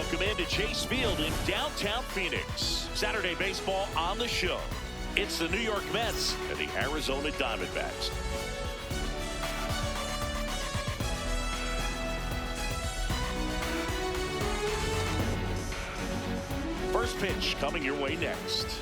Welcome into Chase Field in downtown Phoenix. Saturday baseball on the show. It's the New York Mets and the Arizona Diamondbacks. First pitch coming your way next.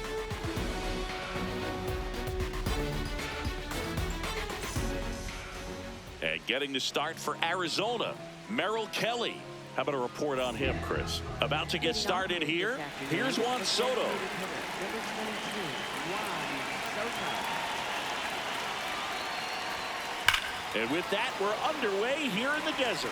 And getting the start for Arizona, Merrill Kelly. How about a report on him, Chris? About to get started here. Here's Juan Soto. And with that, we're underway here in the desert.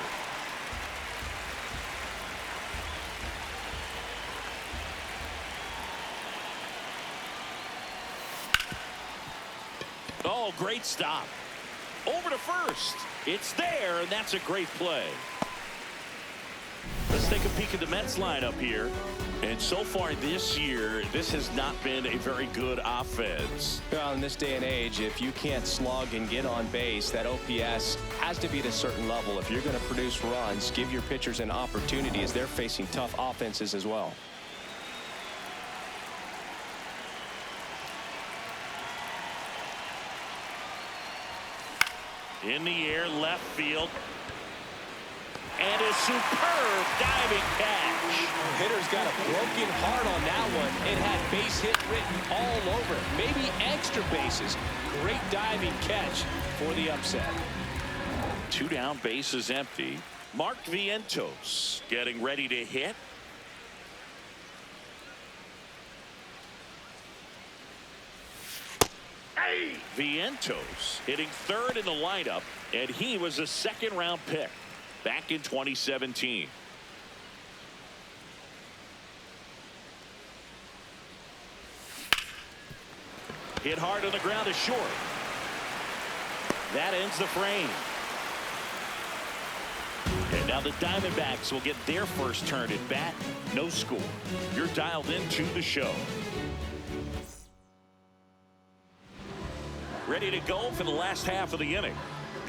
Oh, great stop. Over to first. It's there, and that's a great play. Let's take a peek at the Mets lineup here. And so far this year, this has not been a very good offense. Well, in this day and age, if you can't slug and get on base, that OPS has to be at a certain level. If you're going to produce runs, give your pitchers an opportunity as they're facing tough offenses as well. In the air, left field. And a superb diving catch. Hitter's got a broken heart on that one. It had base hit written all over it. Maybe extra bases. Great diving catch for the upset. 2 down, bases empty. Mark Vientos getting ready to hit. Vientos hitting third in the lineup, and he was a second-round pick back in 2017. Hit hard on the ground is short. That ends the frame. And now the Diamondbacks will get their first turn at bat. No score. You're dialed into the show. Ready to go for the last half of the inning.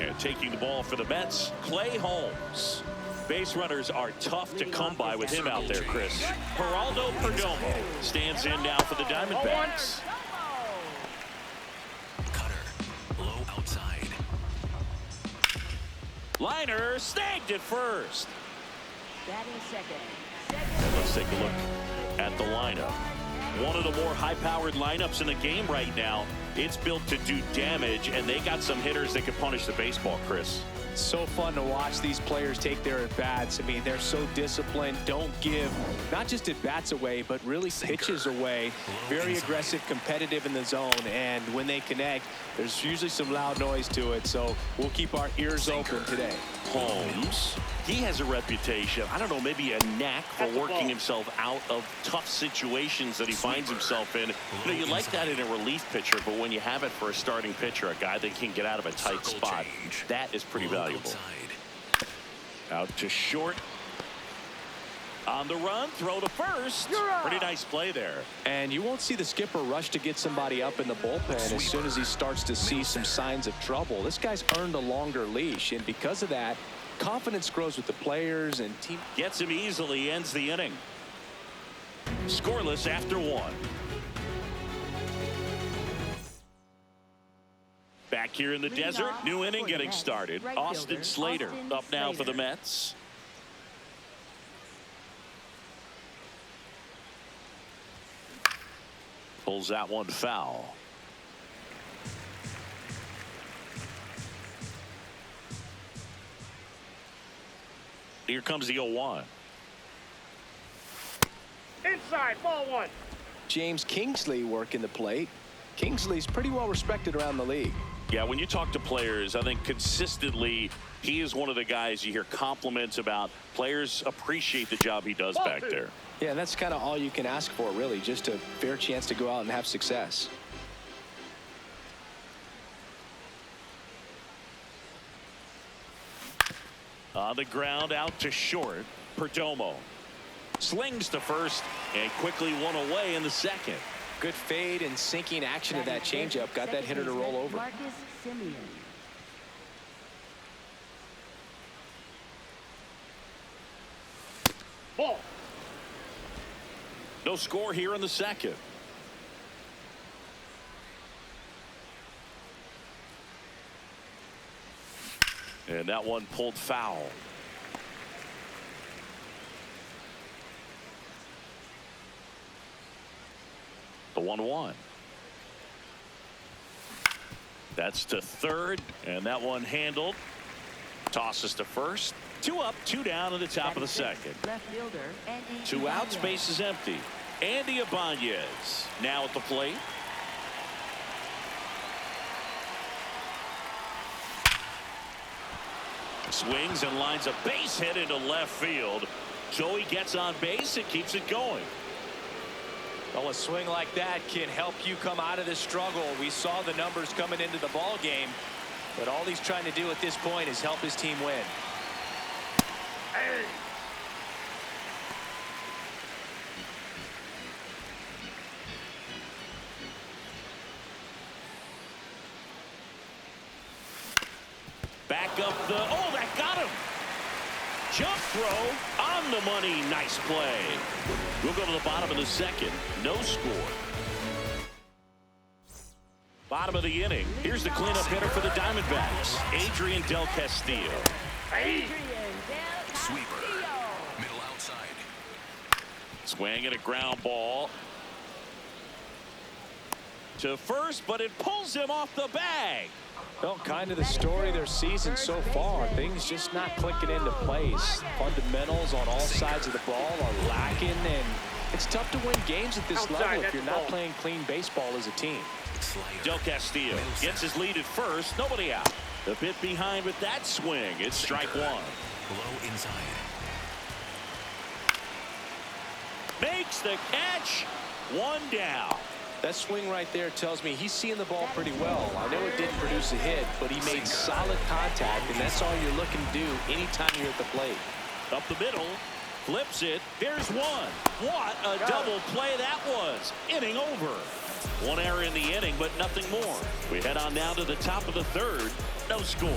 And taking the ball for the Mets, Clay Holmes. Base runners are tough to come by with him out there, Chris. Geraldo Perdomo stands in now for the Diamondbacks. Cutter, low outside. Liner snagged at first. Batting second. And let's take a look at the lineup. One of the more high-powered lineups in the game right now. It's built to do damage, and they got some hitters that can punish the baseball, Chris. So fun to watch these players take their at-bats. I mean, they're so disciplined. Don't give not just at-bats away, but really pitches away. Very aggressive, competitive in the zone. And when they connect, there's usually some loud noise to it. So we'll keep our ears open today. Holmes, he has a reputation, I don't know, maybe a knack for working himself out of tough situations that he finds himself in. You know, you like that in a relief pitcher, but when you have it for a starting pitcher, a guy that can get out of a tight spot, that is pretty valuable. Out to short. On the run, throw to first. Pretty nice play there. And you won't see the skipper rush to get somebody up in the bullpen as soon as he starts to see some signs of trouble. This guy's earned a longer leash, and because of that, confidence grows with the players and team. Gets him easily, ends the inning. Scoreless after 1. Back here in the desert, new inning getting started. Austin Slater up now for the Mets. Pulls that one foul. Here comes the 0-1. Inside, ball 1. James Kingsley working the plate. Kingsley's pretty well respected around the league. Yeah, when you talk to players, I think consistently he is one of the guys you hear compliments about. Players appreciate the job he does back there. Yeah, and that's kind of all you can ask for, really, just a fair chance to go out and have success. On the ground, out to short. Perdomo slings to first and quickly one away in the second. Good fade and sinking action of that changeup got that hitter to roll over. Ball. No score here in the second. And that one pulled foul. The 1-1. That's to third, and that one handled. Tosses to first. 2 up, 2 down in the top of the second. Left fielder, Andy 2 out, Ibanez. space is empty. Andy Ibanez now at the plate. Swings and lines a base hit into left field. Joey gets on base and keeps it going. Well, a swing like that can help you come out of this struggle. We saw the numbers coming into the ball game, but all he's trying to do at this point is help his team win. Hey. Back up the, oh, that got him. Jump throw on the money. Nice play. We'll go to the bottom of the second. No score. Bottom of the inning. Here's the cleanup hitter for the Diamondbacks, Adrian Del Castillo. Hey. Sweeper. Middle outside. Swinging a ground ball to first, but it pulls him off the bag. Well, kind of the story of their season so far. Things just not clicking into place. Fundamentals on all sides of the ball are lacking, and it's tough to win games at this Outside, level if that's you're the not ball. playing clean baseball as a team. Slider. Del Castillo gets his lead at first. Nobody out. A bit behind with that swing. It's strike one. Low inside. Makes the catch. 1 down. That swing right there tells me he's seeing the ball pretty well. I know it didn't produce a hit, but he made solid contact, and that's all you're looking to do anytime you're at the plate. Up the middle. Flips it. There's one. What a double play that was. Inning over. 1 error in the inning, but nothing more. We head on down to the top of the third. No score.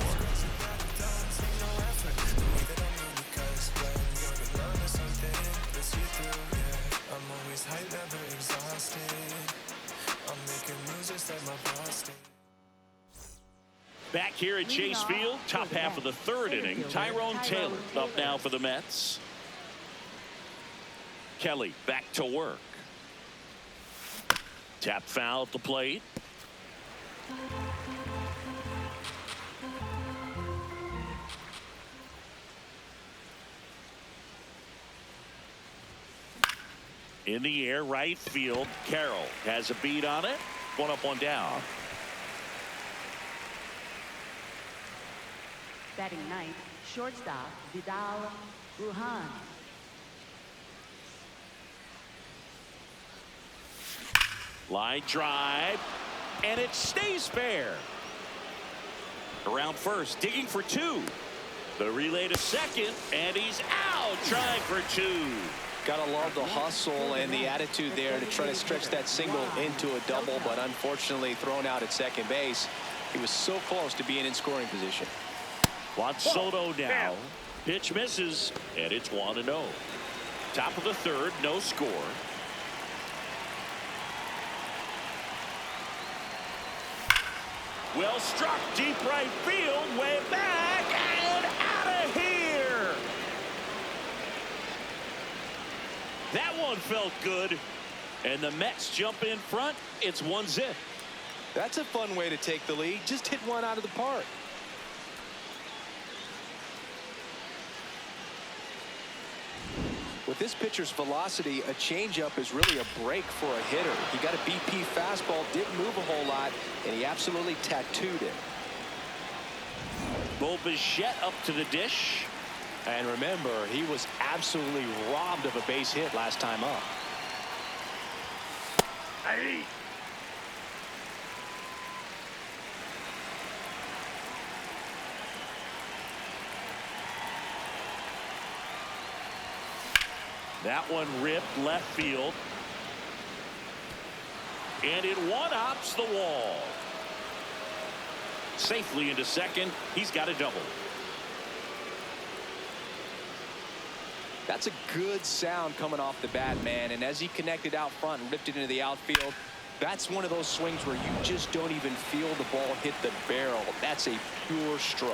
Back here at Chase Field, top half of the third inning. Tyrone Taylor up now for the Mets. Kelly back to work. Tap foul at the plate. In the air, right field. Carroll has a beat on it. 1 up, 1 down. Batting ninth, shortstop Vidal Brujan. Line drive, and it stays fair. Around first, digging for 2. The relay to second, and he's out, trying for 2. Gotta love the hustle and the attitude there to try to stretch that single into a double, but unfortunately thrown out at second base. He was so close to being in scoring position. Juan Soto now. Pitch misses, and it's 1-0. Top of the third, no score. Well struck, deep right field, way back, and out of here. That one felt good, and the Mets jump in front. It's 1-0. That's a fun way to take the lead. Just hit one out of the park. With this pitcher's velocity, a changeup is really a break for a hitter. He got a BP fastball, didn't move a whole lot, and he absolutely tattooed it. Bo Bichette up to the dish. And remember, he was absolutely robbed of a base hit last time up. Hey. That one ripped left field. And it one-ups the wall. Safely into second. He's got a double. That's a good sound coming off the bat, man. And as he connected out front and ripped it into the outfield, that's one of those swings where you just don't even feel the ball hit the barrel. That's a pure stroke.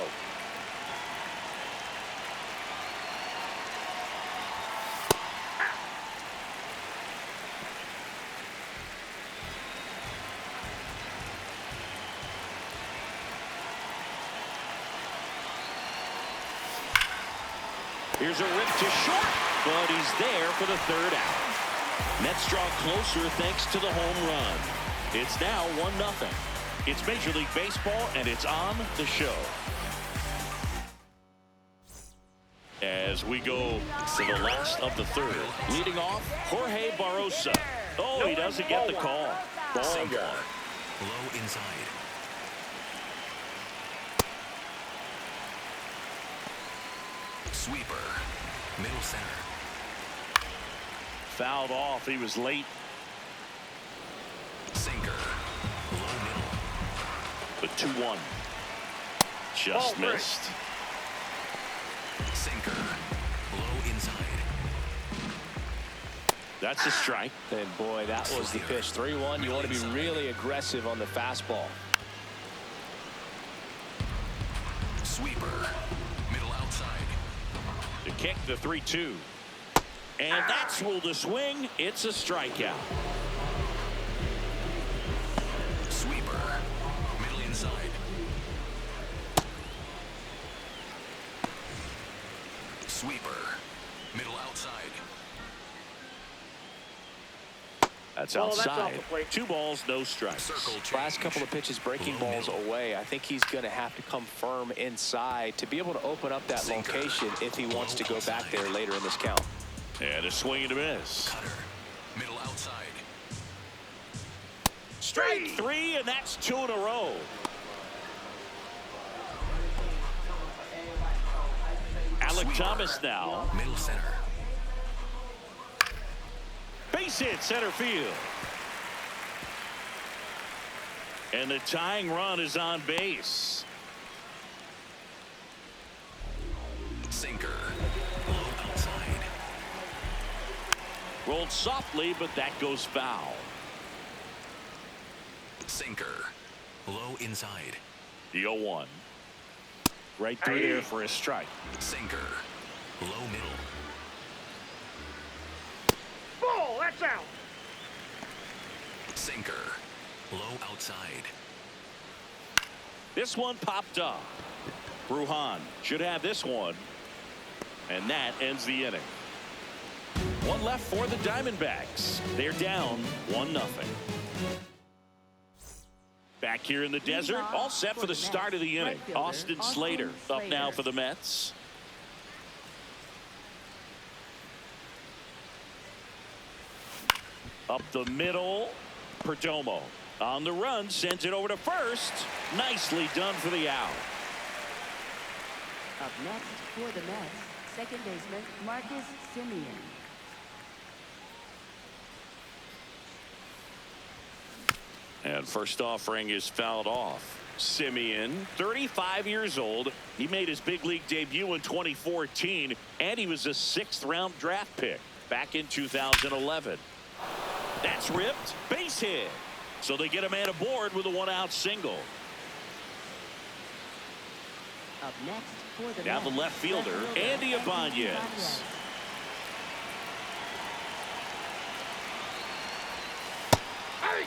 Here's a rip to short, but he's there for the third out. Mets draw closer thanks to the home run. It's now 1-0. It's Major League Baseball, and it's on the show. As we go to the last of the third, leading off, Jorge Barrosa. Oh, he doesn't get the call. Ball one. Low inside. Sweeper. Middle center. Fouled off. He was late. Sinker. Low middle. But 2-1. Just missed. Sinker. Low inside. That's a strike. And boy, that was the pitch. 3-1. You want to be really aggressive on the fastball. Sweeper. Middle outside. The kick, the 3-2. And that's ruled a swing. It's a strikeout. Sweeper. Middle inside. Sweeper. Middle outside. That's outside. 2 balls, no strikes. Circle change. Last couple of pitches breaking Low balls middle. away. I think he's going to have to come firm inside to be able to open up that Sinker. location if he wants to go back there later in this count. And a swing and a miss. Cutter. Middle outside. Strike 3, and that's 2 in a row. Alec Sweeper. Thomas now. Middle center. Base hit, center field. And the tying run is on base. Sinker. Low outside. Rolled softly, but that goes foul. Sinker. Low inside. The 0-1. Right through there for a strike. Sinker. Low middle. Ball, that's out. Sinker. Low outside. This one popped up. Bruhan should have this one. And that ends the inning. 1 left for the Diamondbacks. They're down 1-0. Back here in the desert, all set for the start of the inning. Austin Slater up now for the Mets. Up the middle, Perdomo on the run, sends it over to first. Nicely done for the out. Up next for the Mets, second baseman Marcus Semien. And first offering is fouled off. Semien, 35 years old. He made his big league debut in 2014, and he was a 6th-round draft pick back in 2011. That's ripped, base hit. So they get a man aboard with a 1-out single. Up next for the Now Mets, the left fielder, Andy Ibanez. Hey!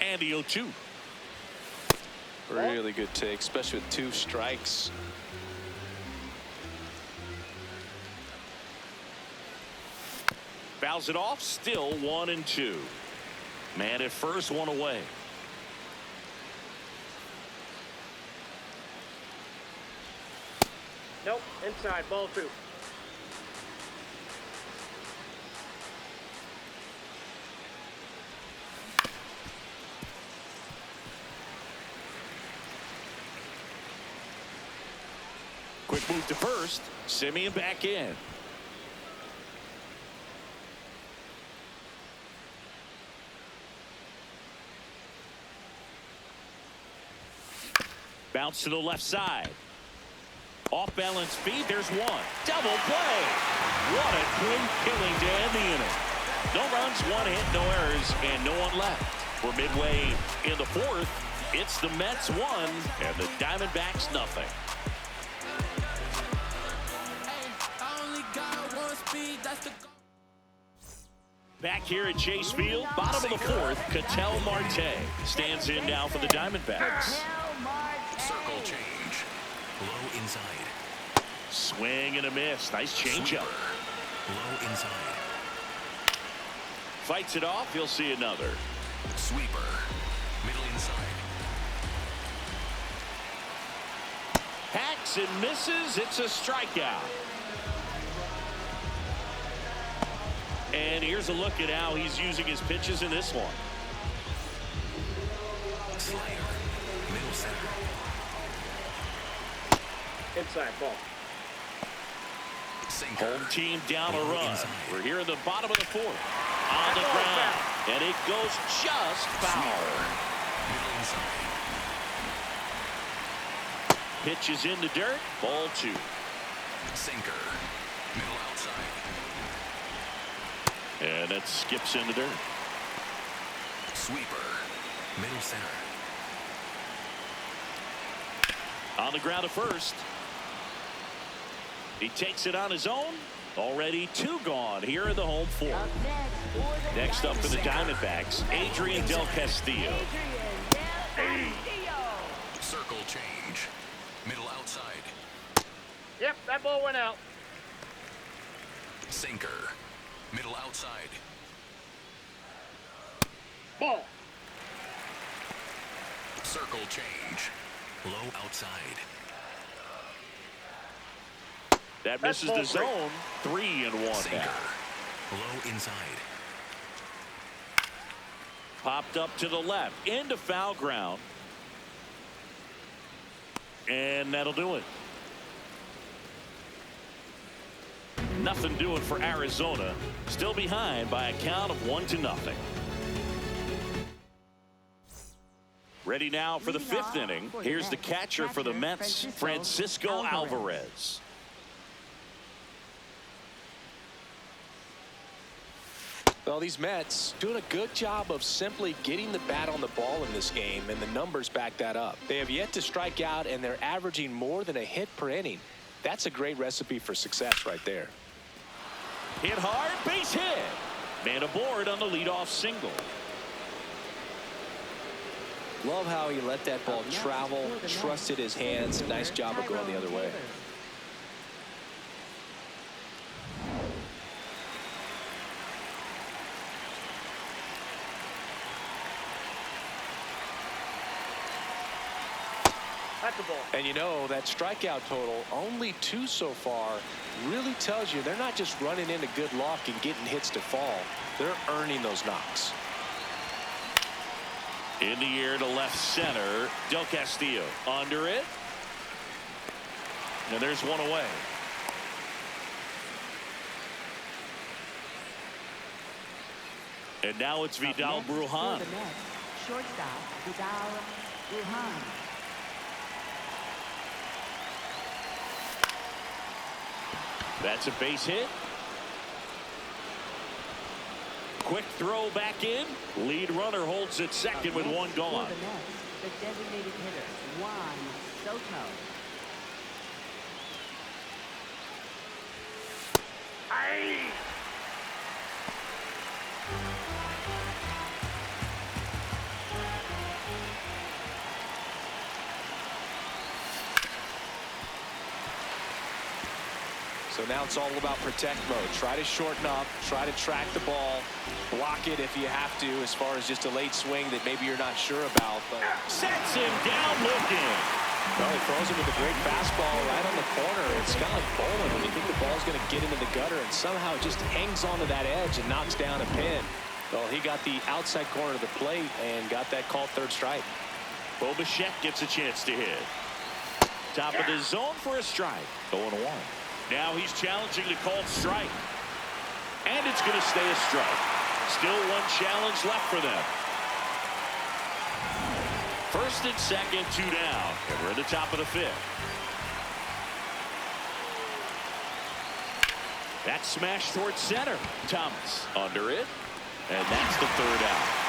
And the 0-2. Really good take, especially with 2 strikes. Fouls it off, still 1-2. Man at first, 1 away. Nope, inside, ball 2. Quick move to first. Simeon back in. Bounce to the left side. Off balance feed. There's one. Double play. What a quick killing to end the inning. No runs, one hit, no errors, and no one left. We're midway in the fourth. It's the Mets 1 and the Diamondbacks nothing. Back here at Chase Field, bottom of the fourth, Ketel Marte stands in now for the Diamondbacks. Circle change. Low inside. Swing and a miss. Nice changeup. Low inside. Fights it off. He'll see another. Sweeper. Middle inside. Hacks and misses. It's a strikeout. And here's a look at how he's using his pitches in this one. Slider. Middle center. Inside ball. Sinker. Home team down a Low run. inside. We're here in the bottom of the fourth. On the ground. And it goes just foul. Middle inside. Pitches in the dirt. Ball 2. Sinker. Middle outside. And that skips in the dirt. Sweeper. Middle center. On the ground at first. He takes it on his own. Already 2 gone here in the home fourth. Up next, for the Next up for the Diamondbacks, Adrian Del Castillo. Circle change. Middle outside. Yep, that ball went out. Sinker. Middle outside. Ball. Circle change. Low outside. That That's misses ball the zone. 3-1 Sinker. now. Low inside. Popped up to the left. Into foul ground. And that'll do it. Nothing doing for Arizona. Still behind by a count of 1-0. Ready now for the 5th inning. Here's the catcher for the Mets, Francisco Alvarez. Well, these Mets doing a good job of simply getting the bat on the ball in this game, and the numbers back that up. They have yet to strike out, and they're averaging more than a hit per inning. That's a great recipe for success right there. Hit hard, base hit. Man aboard on the leadoff single. Love how he let that ball travel, trusted his hands. Nice job of going the other way. That's the ball. And you know, that strikeout total, only 2 so far, really tells you they're not just running into good luck and getting hits to fall. They're earning those knocks. In the air to left center. Del Castillo under it. And there's one away. And now it's Vidal Brujan. Shortstop, Vidal Brujan. That's a base hit. Quick throw back in. Lead runner holds at second with 1 gone. For the Mets, the designated hitter, Juan Soto. Aye. So now it's all about protect mode. Try to shorten up, try to track the ball, block it if you have to, as far as just a late swing that maybe you're not sure about. But Sets him down looking. well, he throws him with a great fastball right on the corner. It's kind of like bowling when you think the ball's going to get into the gutter, and somehow it just hangs onto that edge and knocks down a pin. Well, he got the outside corner of the plate and got that called third strike. Bo Bichette gets a chance to hit. Top of the zone for a strike. 0-1. Now he's challenging the called strike. And it's going to stay a strike. Still one challenge left for them. First and second, 2 down. And we're at the top of the 5th. That smash towards center. Thomas under it. And that's the 3rd out.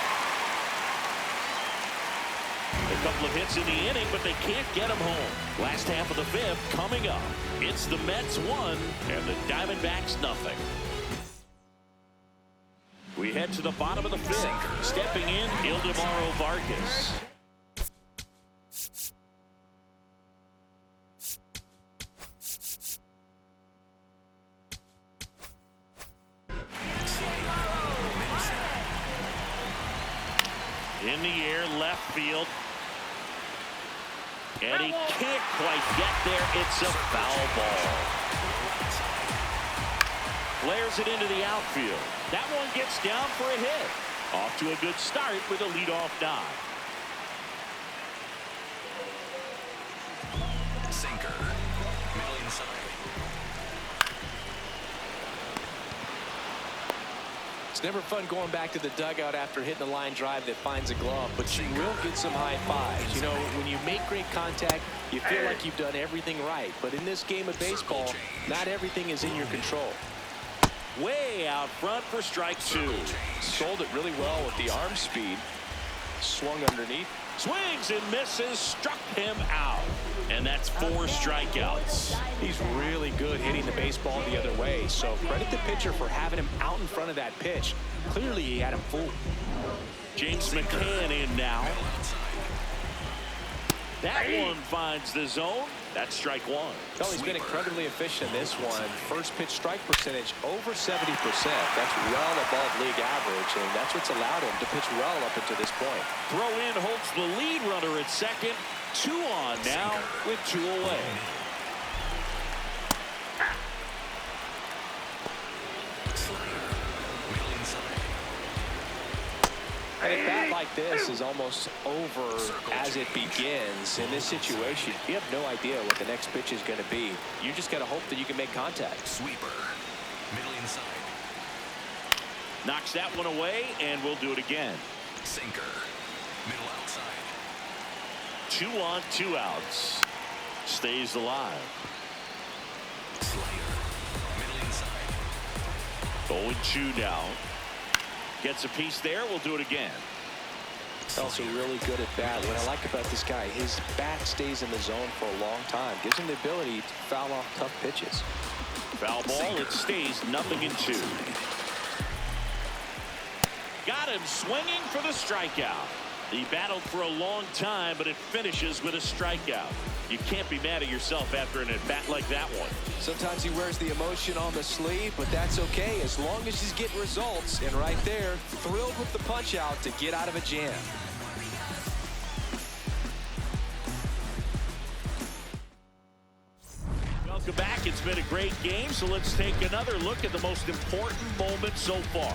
A couple of hits in the inning, but they can't get him home. Last half of the 5th coming up. It's the Mets 1 and the Diamondbacks nothing. We head to the bottom of the 5th. Stepping in, Ildemaro Vargas. In the air, left field. And he can't quite get there. It's a foul ball. Flares it into the outfield. That one gets down for a hit. Off to a good start with a leadoff dive. Sinker. Middle inside. It's never fun going back to the dugout after hitting a line drive that finds a glove, but you will get some high fives. You know, when you make great contact, you feel like you've done everything right. But in this game of baseball, not everything is in your control. Way out front for strike 2. Sold it really well with the arm speed. Swung underneath. Swings and misses, struck him out. And that's 4 strikeouts. He's really good hitting the baseball the other way, so credit the pitcher for having him out in front of that pitch. Clearly he had him fooled. James McCann in now. That one finds the zone. That's strike 1. Well, he's been incredibly efficient in this one. First pitch strike percentage over 70%. That's well above league average, and that's what's allowed him to pitch well up until this point. Throw in holds the lead runner at second. 2 on now with 2 away. And a bat like this is almost over as it begins. In this situation, you have no idea what the next pitch is going to be. You just got to hope that you can make contact. Sweeper. Middle inside. Knocks that one away, and we'll do it again. Sinker. Middle outside. 2 on, 2 outs. Stays alive. Slayer. Middle inside. 0-2 now. Gets a piece there. We'll do it again. Also really good at bat. What I like about this guy, his bat stays in the zone for a long time. Gives him the ability to foul off tough pitches. Foul ball. It stays 0-2. Got him swinging for the strikeout. He battled for a long time, but it finishes with a strikeout. You can't be mad at yourself after an at-bat like that one. Sometimes he wears the emotion on the sleeve, but that's okay as long as he's getting results. And right there, thrilled with the punch out to get out of a jam. Welcome back. It's been a great game, so let's take another look at the most important moment so far.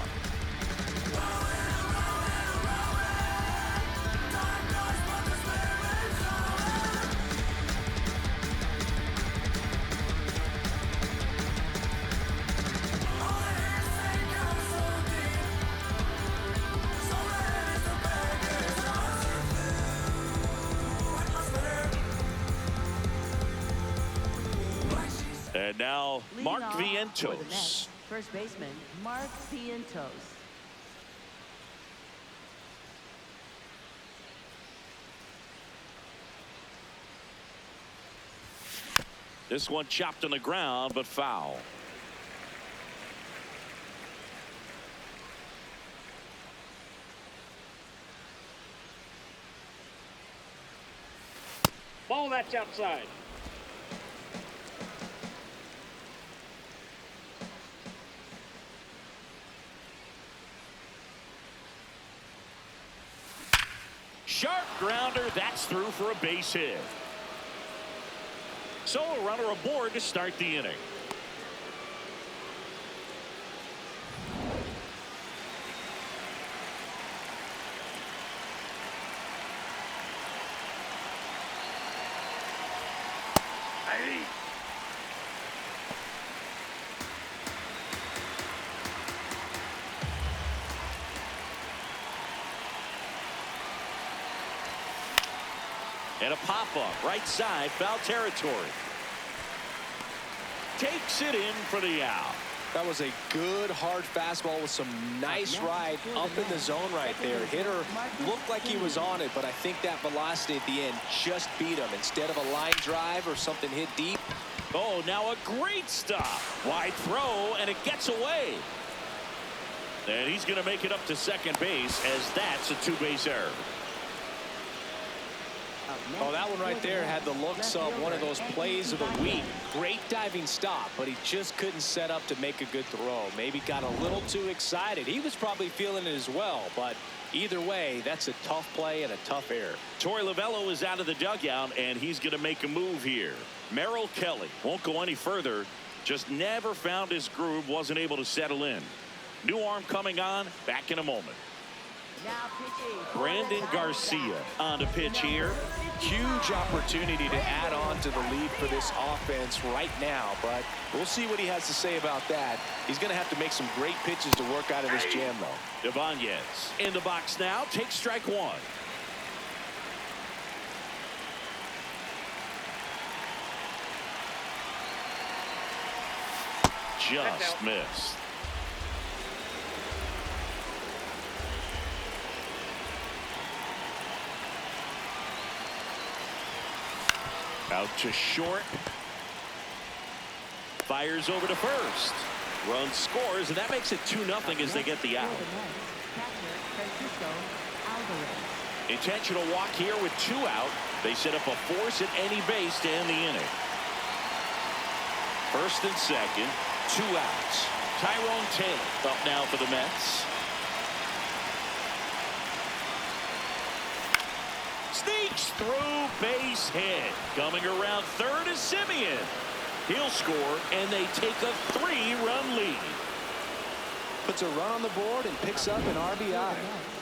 And now, Mark Leading off for the Vientos. Mets, first baseman, Mark Vientos. This one chopped on the ground, but foul. Ball, that's outside. Sharp grounder. That's through for a base hit. So a runner aboard to start the inning. And a pop-up right side, foul territory. Takes it in for the out. That was a good hard fastball with some nice ride up in the zone right there. Hitter looked like he was on it, but I think that velocity at the end just beat him. Instead of a line drive or something hit deep. Oh, now a great stop. Wide throw, and it gets away. And he's going to make it up to second base, as that's a two-base error. Oh, that one right there had the looks of one of those plays of the week. Great diving stop, but he just couldn't set up to make a good throw. Maybe got a little too excited. He was probably feeling it as well, but either way, that's a tough play and a tough error. Torey Lovullo is out of the dugout, and he's going to make a move here. Merrill Kelly won't go any further. Just never found his groove, wasn't able to settle in. New arm coming on, back in a moment. Brandon Garcia on the pitch here. Huge opportunity to add on to the lead for this offense right now, but we'll see what he has to say about that. He's going to have to make some great pitches to work out of this jam, though. Ibanez in the box now, takes strike one. Just missed. Out to short. Fires over to first. Run scores, and that makes it 2-0 as they get the out. Intentional walk here with 2 out. They set up a force at any base to end the inning. First and second, 2 outs. Tyrone Taylor up now for the Mets. Sneaks through, base hit. Coming around third is Simeon. He'll score, and they take a 3-run lead. Puts a run on the board and picks up an RBI.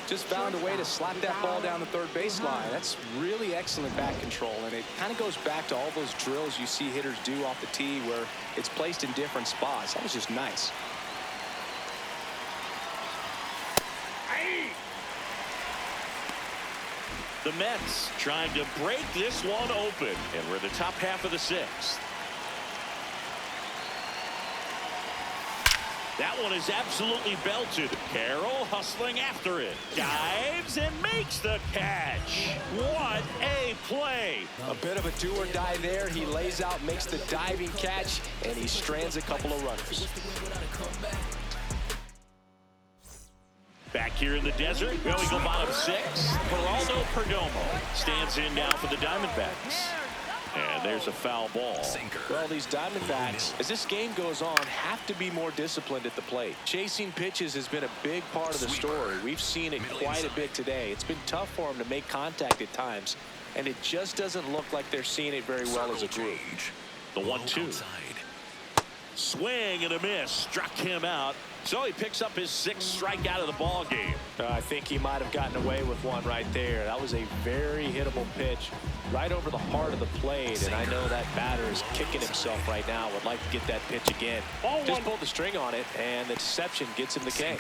Just found a way to slap that ball down the third baseline. That's really excellent bat control, and it kind of goes back to all those drills you see hitters do off the tee where it's placed in different spots. That was just nice. The Mets trying to break this one open, and we're in the top half of the 6th. That one is absolutely belted. Carroll hustling after it. Dives and makes the catch. What a play. A bit of a do or die there. He lays out, makes the diving catch, and he strands a couple of runners. Back here in the desert, we go bottom 6. Geraldo Perdomo stands in now for the Diamondbacks. And there's a foul ball. Well, these Diamondbacks, as this game goes on, have to be more disciplined at the plate. Chasing pitches has been a big part of the story. We've seen it quite a bit today. It's been tough for them to make contact at times, and it just doesn't look like they're seeing it very well as a group. The 1-2. Swing and a miss. Struck him out. So he picks up his 6th strikeout of the ball game. I think he might have gotten away with one right there. That was a very hittable pitch right over the heart of the plate, and I know that batter is kicking himself right now. Would like to get that pitch again. Just pulled the string on it, and the deception gets him the K.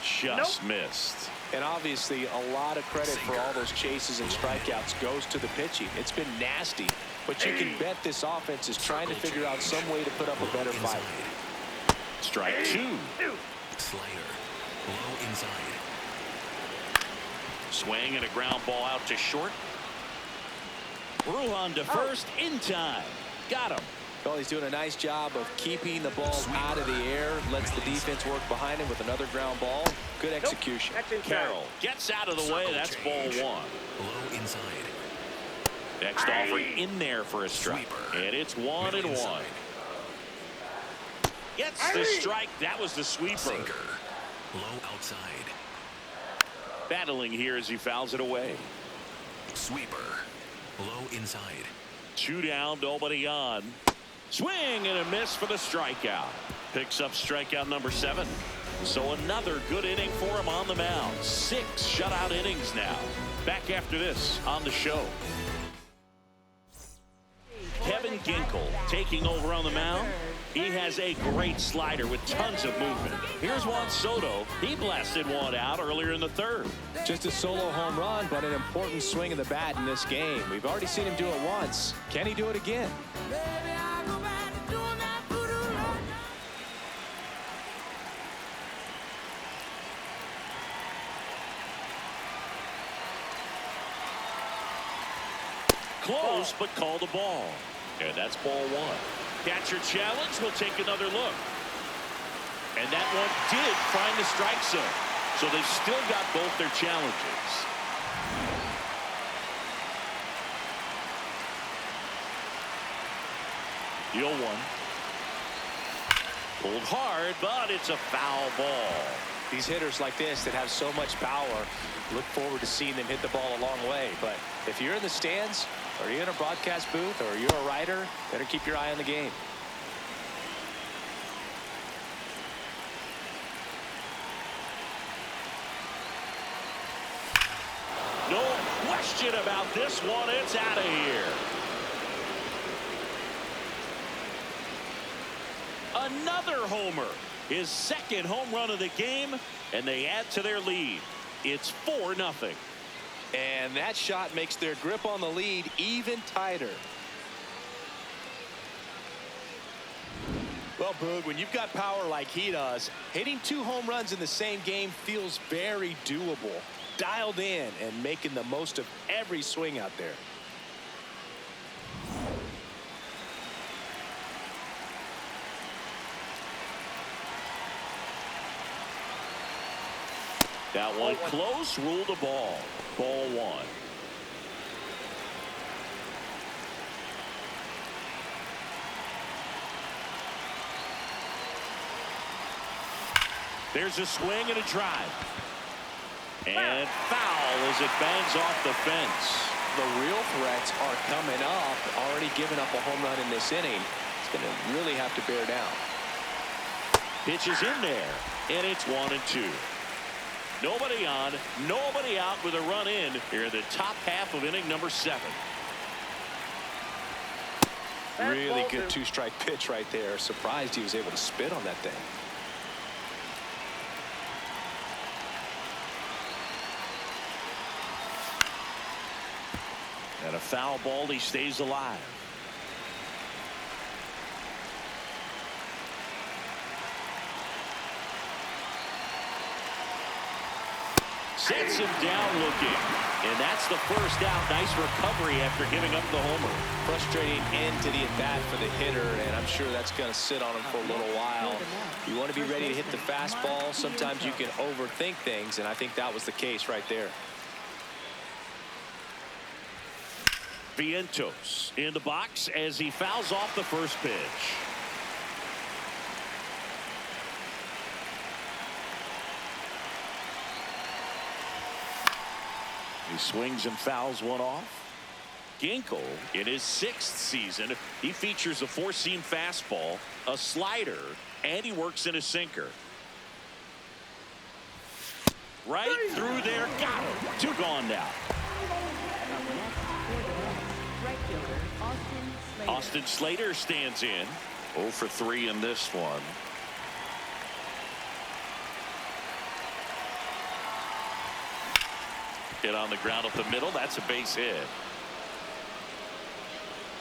Just missed. And obviously a lot of credit for all those chases and strikeouts goes to the pitching. It's been nasty, but you can bet this offense is trying to figure out some way to put up a better fight. Strike 2. Slider. Low inside. Swing and a ground ball out to short. Ruhan to first in time. Got him. Well, he's doing a nice job of keeping the ball out of the air. Lets the defense work behind him with another ground ball. Good execution. Carroll gets out of the way. That's ball 1. Low inside. Next offering in there for a strike. And it's 1-1. Gets the strike. That was the sweeper. Sinker. Low outside. Battling here as he fouls it away. Sweeper. Low inside. 2 down, nobody on. Swing and a miss for the strikeout. Picks up strikeout number 7. So another good inning for him on the mound. 6 shutout innings now. Back after this on the show. Kevin Ginkel taking over on the mound. He has a great slider with tons of movement. Here's Juan Soto. He blasted one out earlier in the third. Just a solo home run, but an important swing of the bat in this game. We've already seen him do it once. Can he do it again? Close, but called a ball. And that's ball one. Catcher challenge will take another look. And that one did find the strike zone. So they've still got both their challenges. The 0-1. Pulled hard, but it's a foul ball. These hitters like this that have so much power, look forward to seeing them hit the ball a long way. But if you're in the stands, or you're in a broadcast booth, or you're a writer, better keep your eye on the game. No question about this one. It's out of here. Another homer. His second home run of the game, and they add to their lead. It's 4-0. And that shot makes their grip on the lead even tighter. Well, Boog, when you've got power like he does, hitting 2 home runs in the same game feels very doable. Dialed in and making the most of every swing out there. That one close, ruled a ball. Ball one. There's a swing and a drive. And foul as it bangs off the fence. The real threats are coming up. Already giving up a home run in this inning. It's going to really have to bear down. Pitch is in there, and it's 1-2. Nobody on, nobody out with a run in here in the top half of inning number 7. Really good 2-strike pitch right there. Surprised he was able to spit on that thing. And a foul ball, he stays alive. Sets him down looking. And that's the first out. Nice recovery after giving up the homer. Frustrating end to the at-bat for the hitter, and I'm sure that's going to sit on him for a little while. You want to be ready to hit the fastball. Sometimes you can overthink things, and I think that was the case right there. Vientos in the box as he fouls off the first pitch. He swings and fouls one off. Ginkel, in his 6th season, he features a 4-seam fastball, a slider, and he works in a sinker. Right through there, got him. 2 gone now. Austin Slater stands in. 0 for 3 in this one. Hit on the ground up the middle. That's a base hit.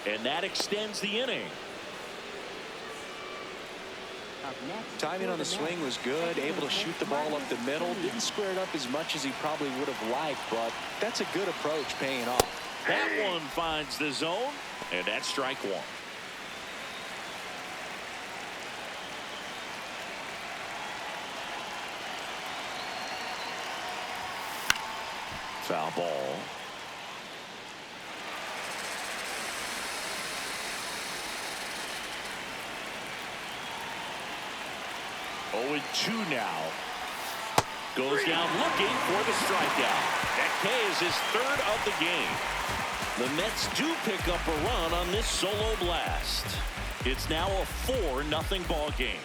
And that extends the inning. Timing on the swing was good. Able to shoot the ball up the middle. Didn't square it up as much as he probably would have liked, but that's a good approach paying off. That one finds the zone, and that's strike 1. Foul ball. Oh, and 2 now. Goes down looking for the strikeout. That K is his 3rd of the game. The Mets do pick up a run on this solo blast. It's now a 4-0 ball game.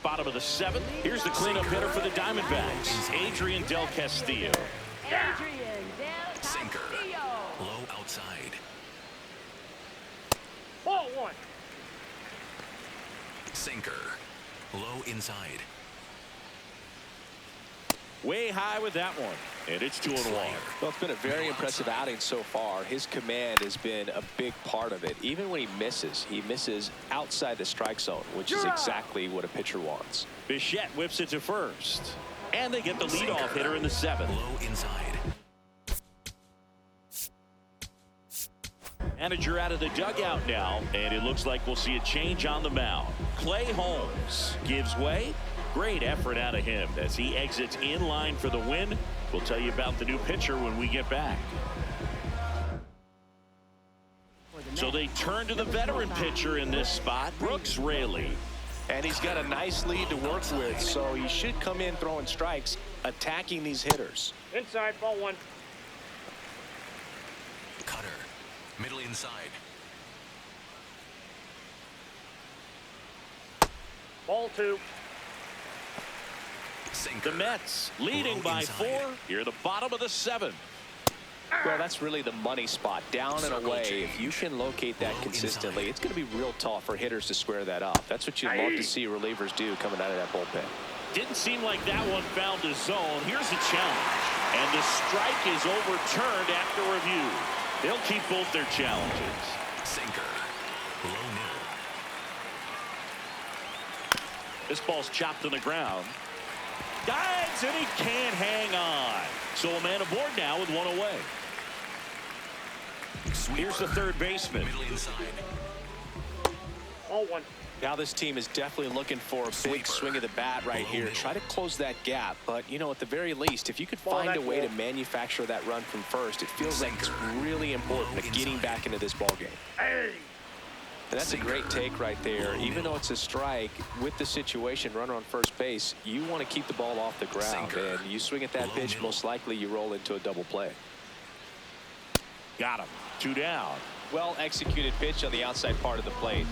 Bottom of the 7th. Here's the cleanup hitter for the Diamondbacks, Adrian Del Castillo. Sinker. Low outside. Sinker. Low inside. Way high with that one. And it's 2-1. Well, it's been a very impressive outing so far. His command has been a big part of it. Even when he misses outside the strike zone, which is exactly what a pitcher wants. Bichette whips it to first. And they get the leadoff hitter in the 7th. Low inside. Manager out of the dugout now, and it looks like we'll see a change on the mound. Clay Holmes gives way. Great effort out of him as he exits in line for the win. We'll tell you about the new pitcher when we get back. So they turn to the veteran pitcher in this spot, Brooks Raley. And he's got a nice lead to work with, so he should come in throwing strikes, attacking these hitters. Inside, ball 1. Cutter. Middle inside. Ball 2. Sinker. The Mets leading Low by inside. 4 here at the bottom of the 7th. Well, that's really the money spot, down and Circle away. change. If you can locate that Low consistently, inside. it's going to be real tough for hitters to square that up. That's what you'd love to see relievers do coming out of that bullpen. Didn't seem like that one found the zone. Here's the challenge. And the strike is overturned after review. They'll keep both their challenges. Sinker. Low middle. This ball's chopped on the ground. Dives, and he can't hang on. So a man aboard now with 1 away. Sweeper. Here's the third baseman. Middle inside. Ball 1. Now this team is definitely looking for a big Sweeper. swing of the bat right here. Try to close that gap, but you know, at the very least, if you could Ball find that a way ball. to manufacture that run from first, it feels like it's Sinker. really important to Low getting inside. back into this ball game. Hey! And that's a great take right there. Even though it's a strike, with the situation, runner on first base, you want to keep the ball off the ground. Sinker. And you swing at that Low pitch, middle. most likely you roll into a double play. Got him. 2 down. Well executed pitch on the outside part of the plate.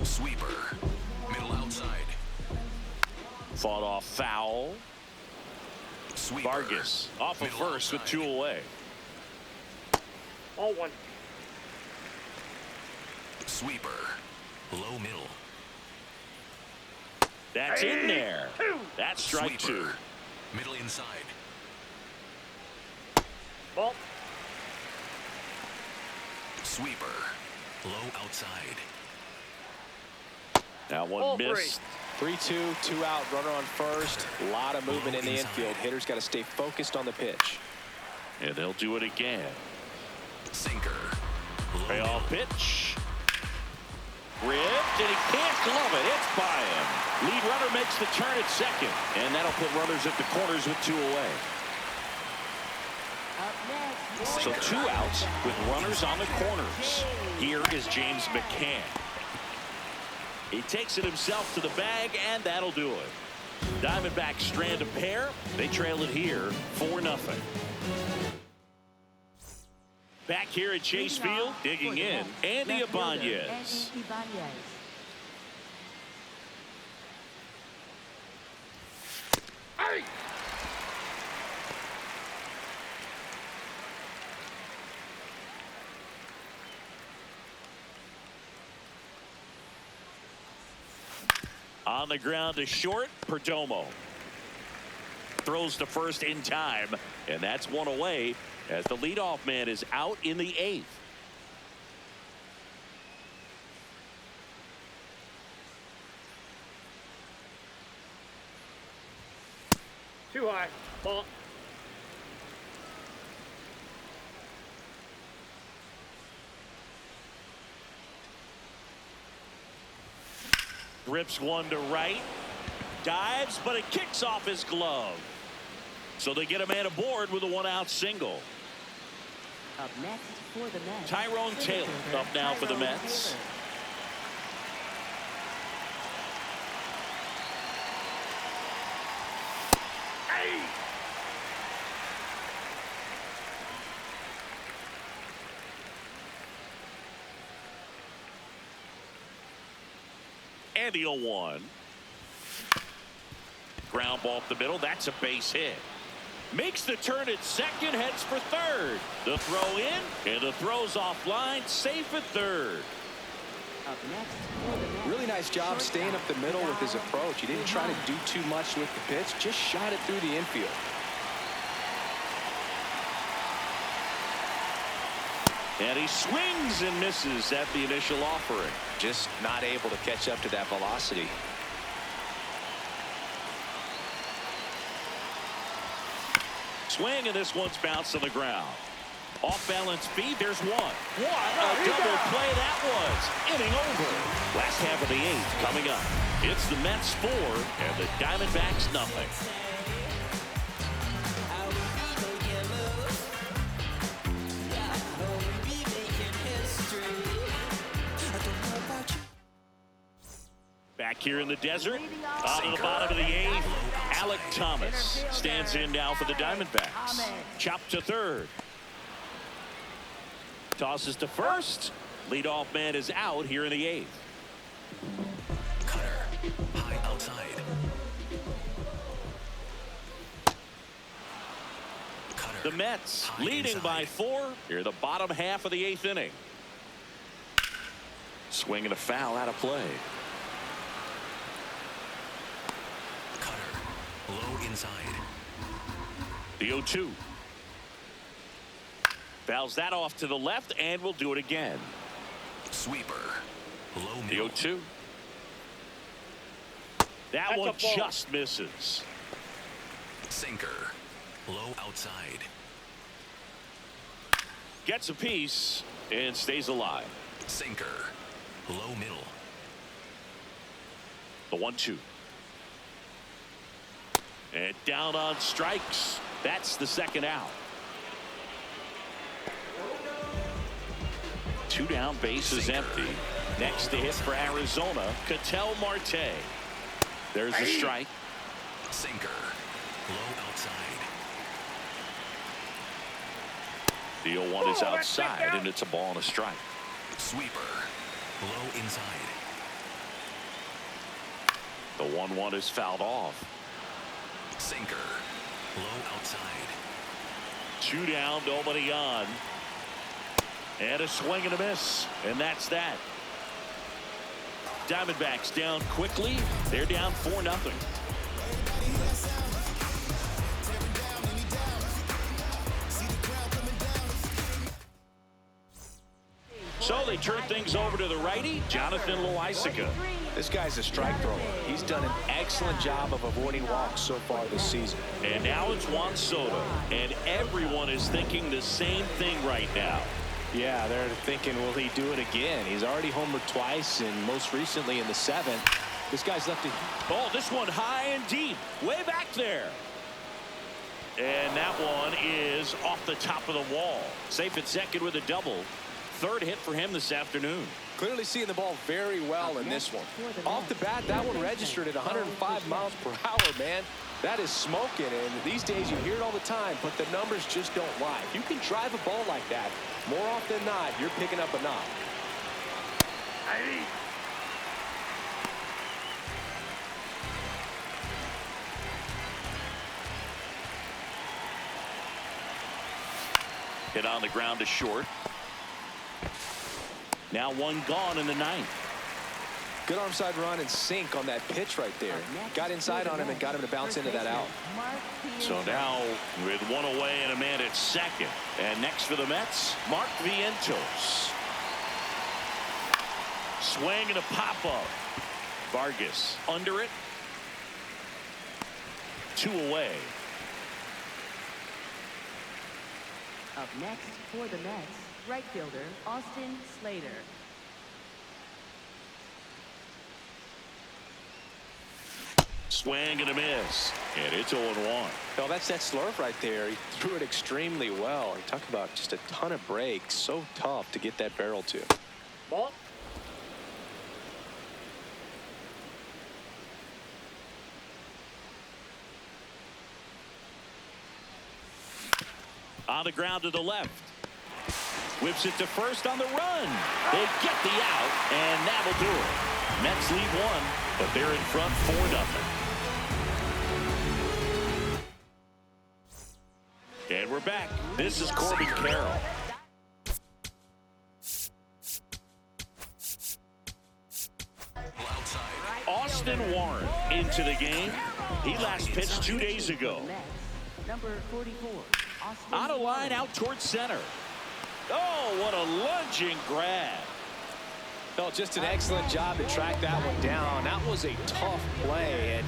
Sweeper. Middle outside. Fought off foul. Sweeper. Vargas off of Middle first with outside. 2 away. Ball 1. Sweeper. Low middle. That's in there. That's strike Sweeper. 2. Middle inside. Ball. Sweeper. Low outside. That one Ball 3. missed. 3-2, 2 out, runner on first. A lot of movement Low in the inside. infield. Hitters got to stay focused on the pitch. And they'll do it again. Sinker. Low Payoff middle. pitch. Ripped, and he can't glove it. It's by him. Lead runner makes the turn at second. And that'll put runners at the corners with 2 away. Up next, So 2 outs with runners on the corners. Here is James McCann. He takes it himself to the bag, and that'll do it. Diamondbacks strand a pair. They trail it here 4-0. Back here at Chase Field, digging in, Andy Ibanez. Hey! On the ground to short, Perdomo. Throws to first in time, and that's 1 away as the leadoff man is out in the 8th. Too high. Ball. Rips one to right. Dives, but it kicks off his glove. So they get a man aboard with a 1-out single. Up next for the Mets, Tyrone Taylor up now for the Tyrone Mets. Taylor. Hey! And the 0-1. Ground ball up the middle. That's a base hit. Makes the turn at second, heads for third. The throw in, and the throw's offline, safe at third. Up next for the Mets. Really nice job staying up the middle with his approach. He didn't try to do too much with the pitch, just shot it through the infield. And he swings and misses at the initial offering. Just not able to catch up to that velocity. Swing, and this one's bounced on the ground. Off balance feed, there's one. What a double play that was. Inning over. Last half of the 8th coming up. It's the Mets 4 and the Diamondbacks nothing. Back here in the desert, out of the bottom of the 8th, Alec Thomas stands in now for the Diamondbacks. Chopped to third. Tosses to first. Leadoff man is out here in the 8th. Cutter. High outside. Cutter. The Mets High leading inside. by 4 here the bottom half of the 8th inning. Swing and a foul out of play. Cutter. Low inside. The 0-2. Fouls that off to the left and will do it again. Sweeper. Low The middle. 0-2. That That's one a ball. just misses. Sinker. Low outside. Gets a piece and stays alive. Sinker. Low middle. The 1-2. And down on strikes. That's the second out. 2 down, base is empty. Next to hit for Arizona, Ketel Marte. There's a strike. Sinker. Low outside. The 0-1 is outside, and it's a ball and a strike. Sweeper. Low inside. The 1-1 is fouled off. Sinker. Low outside. 2 down, nobody on. And a swing and a miss. And that's that. Diamondbacks down quickly. They're down 4-0. So they turn things over to the righty, Jonathan Loaisiga. This guy's a strike thrower. He's done an excellent job of avoiding walks so far this season. And now it's Juan Soto. And everyone is thinking the same thing right now. Yeah, they're thinking, will he do it again? He's already homered twice, and most recently in the 7th. This guy's left it. Oh, this one high and deep, way back there. And that one is off the top of the wall. Safe at second with a double. 3rd hit for him this afternoon. Clearly seeing the ball very well in this one. Off the bat, that one registered at 105 miles per hour, man. That is smoking, and these days you hear it all the time, but the numbers just don't lie. If you can drive a ball like that, more often than not, you're picking up a knock. Hit on the ground to short. Now 1 gone in the 9th. Good arm side run and sink on that pitch right there. Got inside on him and got him to bounce into that out. So now with 1 away and a man at second. And next for the Mets, Mark Vientos. Swing and a pop-up. Vargas under it. 2 away. Up next for the Mets, right fielder Austin Slater. Swing and a miss. And it's 0-1. No, that's that slurve right there. He threw it extremely well. He talked about just a ton of breaks. So tough to get that barrel to. Ball. On the ground to the left. Whips it to first on the run. They get the out, and that'll do it. Mets lead 1, but they're in front 4-0. And we're back. This is Corbin Carroll. into the game. He last pitched 2 days ago. Number 44, Austin. Out of line, out towards center. Oh, what a lunging grab. Well, just an excellent job to track that one down. That was a tough play, and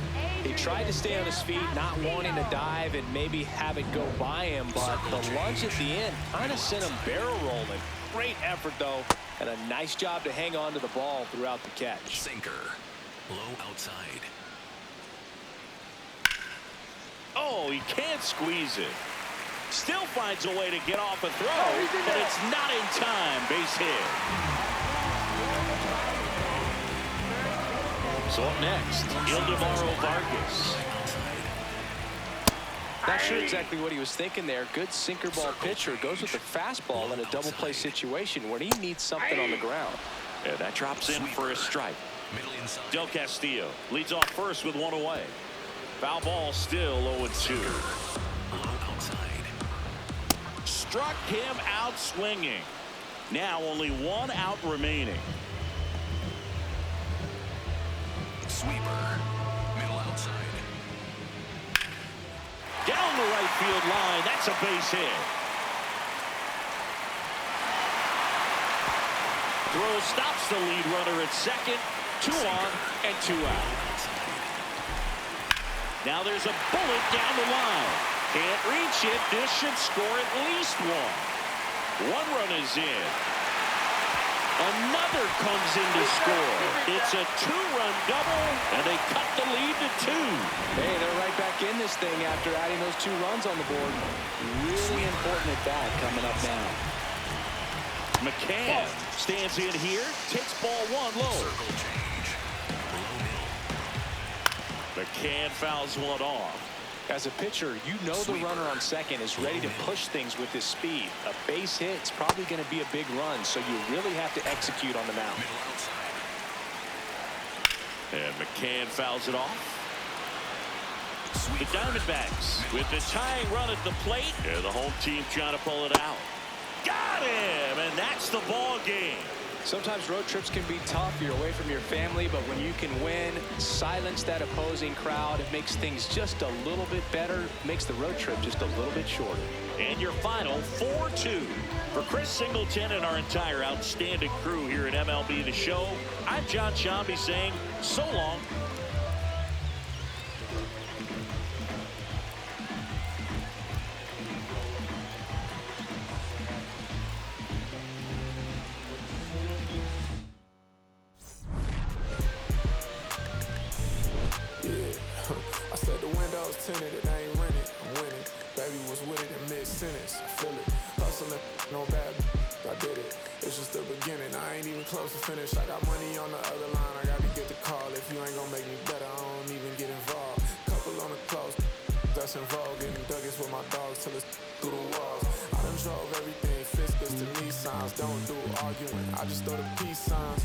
he tried to stay on his feet, not wanting to dive and maybe have it go by him, but the lunge at the end kind of sent him barrel rolling. Great effort, though, and a nice job to hang on to the ball throughout the catch. Sinker. Low outside. Oh, he can't squeeze it. Still finds a way to get off a throw, but it's not in time. Base hit. So up next, Ildemaro Vargas. Not sure exactly what he was thinking there. Good sinker ball pitcher goes with the fastball in a double play situation when he needs something on the ground. Yeah, that drops in for a strike. Middle inside. Del Castillo leads off first with one away. Foul ball still 0-2. Low outside. Struck him out swinging. Now only one out remaining. Sweeper. Middle outside. Down the right field line. That's a base hit. Throw stops the lead runner at second. 2 on and 2 out. Now there's a bullet down the line. Can't reach it. This should score at least one. 1 run is in. Another comes in to score. It's a 2-run double, and they cut the lead to 2. Hey, they're right back in this thing after adding those 2 runs on the board. Really important at bat coming up now. McCann stands in here, takes ball 1 low. Circle change. Below middle. McCann fouls 1 off. As a pitcher, you know the runner on second is ready to push things with his speed. A base hit is probably going to be a big run, so you really have to execute on the mound. Middle outside. And McCann fouls it off. The Diamondbacks with the tying run at the plate. Yeah, the home team trying to pull it out. Got him, and that's the ball game. Sometimes road trips can be tough. You're away from your family, but when you can win, silence that opposing crowd, it makes things just a little bit better, makes the road trip just a little bit shorter. And your final 4-2. For Chris Singleton and our entire outstanding crew here at MLB The Show, I'm John Shambi saying so long. Tinted, it ain't rented, I'm winning. Baby was with it in mid-sentence, I feel it. Hustling, no bad, I did it. It's just the beginning, I ain't even close to finish. I got money on the other line, I gotta get the call. If you ain't gonna make me better, I don't even get involved. Couple on the close, that's in vogue. Getting Douglas with my dogs till it's through the walls. I done drove everything, Fiscus to Nissans. Don't do arguing, I just throw the peace signs.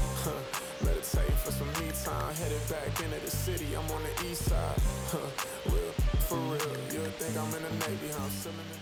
Meditate for some me time, headed back into the city, I'm on the east side. Real, for real, you'll think I'm in the Navy, huh? I'm still in the